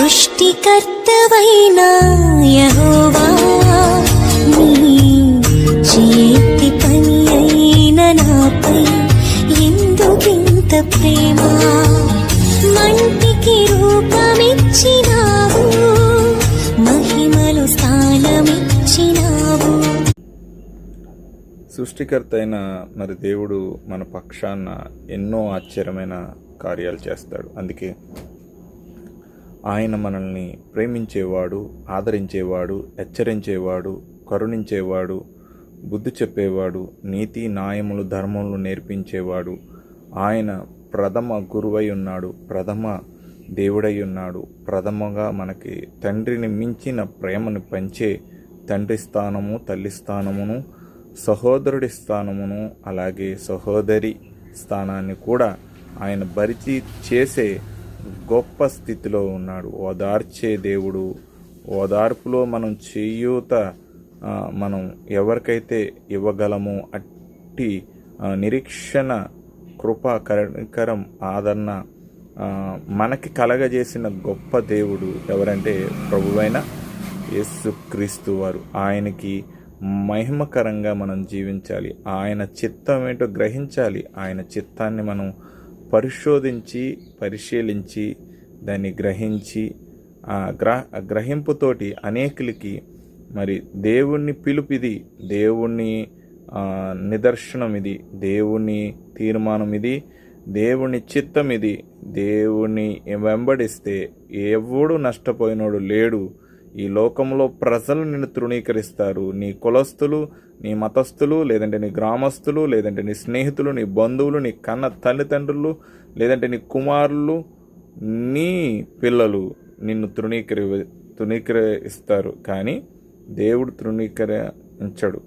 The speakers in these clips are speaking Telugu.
సృష్టికర్తవైన యెహోవా, నీ చేతి పని అయిన నాపై ఎందుకింత ప్రేమ? మంటికి రూపమిచ్చినావు, మహిమలు స్థానమిచ్చినావు. సృష్టికర్త అయిన మరి దేవుడు మన పక్షాన ఎన్నో ఆశ్చర్యమైన కార్యాలు చేస్తాడు. అందుకే ఆయన మనల్ని ప్రేమించేవాడు, ఆదరించేవాడు, హెచ్చరించేవాడు, కరుణించేవాడు, బుద్ధి చెప్పేవాడు, నీతి న్యాయములు ధర్మములు నేర్పించేవాడు. ఆయన ప్రథమ గురువై ఉన్నాడు, ప్రథమ దేవుడై ఉన్నాడు. ప్రథమగా మనకి తండ్రిని మించిన ప్రేమను పంచే తండ్రి స్థానము, తల్లి స్థానమును, సహోదరుడి స్థానమును, అలాగే సహోదరి స్థానాన్ని కూడా ఆయన భర్తీ చేసే గొప్ప స్థితిలో ఉన్నాడు. ఓదార్చే దేవుడు. ఓదార్పులో మనం చేయూత మనం ఎవరికైతే ఇవ్వగలమో అట్టి నిరీక్షణ, కృప, కనికరం, ఆదరణ మనకి కలగజేసిన గొప్ప దేవుడు ఎవరంటే ప్రభువైన యేసుక్రీస్తు వారు. ఆయనకి మహిమకరంగా మనం జీవించాలి. ఆయన చిత్తం ఏంటో గ్రహించాలి. ఆయన చిత్తాన్ని మనం పరిశోధించి పరిశీలించి దాన్ని గ్రహించి గ్రహింపుతోటి అనేకులకి మరి దేవుణ్ణి పిలుపిది, దేవుణ్ణి నిదర్శనం ఇది, దేవుని తీర్మానం ఇది, దేవుని చిత్తం ఇది. దేవుణ్ణి వెంబడిస్తే ఎవడు నష్టపోయినోడు లేడు. ఈ లోకంలో ప్రజలు నిన్ను తృణీకరిస్తారు. నీ కులస్తులు, నీ మతస్థులు, లేదంటే నీ గ్రామస్తులు, లేదంటే నీ స్నేహితులు, నీ బంధువులు, నీ కన్న తల్లిదండ్రులు, లేదంటే నీ కుమారులు, నీ పిల్లలు నిన్ను తృణీకరిస్తారు. కానీ దేవుడు తృణీకరించడు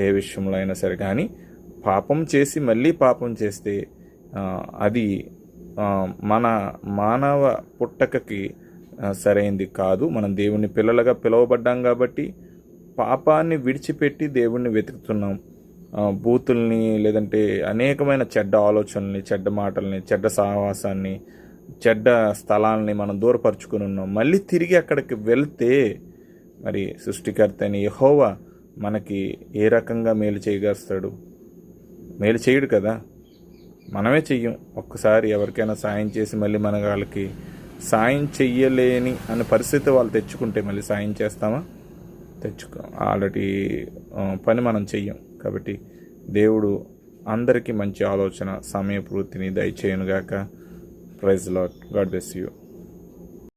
ఏ విషయంలో అయినా సరే. కానీ పాపం చేసి మళ్ళీ పాపం చేస్తే అది మన మానవ పుట్టకకి సరైంది కాదు. మనం దేవుని పిల్లలుగా పిలువబడ్డాం కాబట్టి పాపాన్ని విడిచిపెట్టి దేవుణ్ణి వెతుకుతున్నాం. బూతుల్ని, లేదంటే అనేకమైన చెడ్డ ఆలోచనల్ని, చెడ్డ మాటల్ని, చెడ్డ సహవాసాన్ని, చెడ్డ స్థలాల్ని మనం దూరపరుచుకుని ఉన్నాం. మళ్ళీ తిరిగి అక్కడికి వెళ్తే మరి సృష్టికర్త అయిన యెహోవా మనకి ఏ రకంగా మేలు చేయగలుగుతాడు? మేలు చేయడు కదా, మనమే చెయ్యం. ఒక్కసారి ఎవరికైనా సాయం చేసి మళ్ళీ మన వాళ్ళకి సాయం చెయ్యలేని అనే పరిస్థితి వాళ్ళు తెచ్చుకుంటే మళ్ళీ సాయం చేస్తామా? ఆల్రెడీ పని మనం చెయ్యం. కాబట్టి దేవుడు అందరికీ మంచి ఆలోచన, సమయపూర్తిని దయచేయునుగాక. Praise lord. God bless you.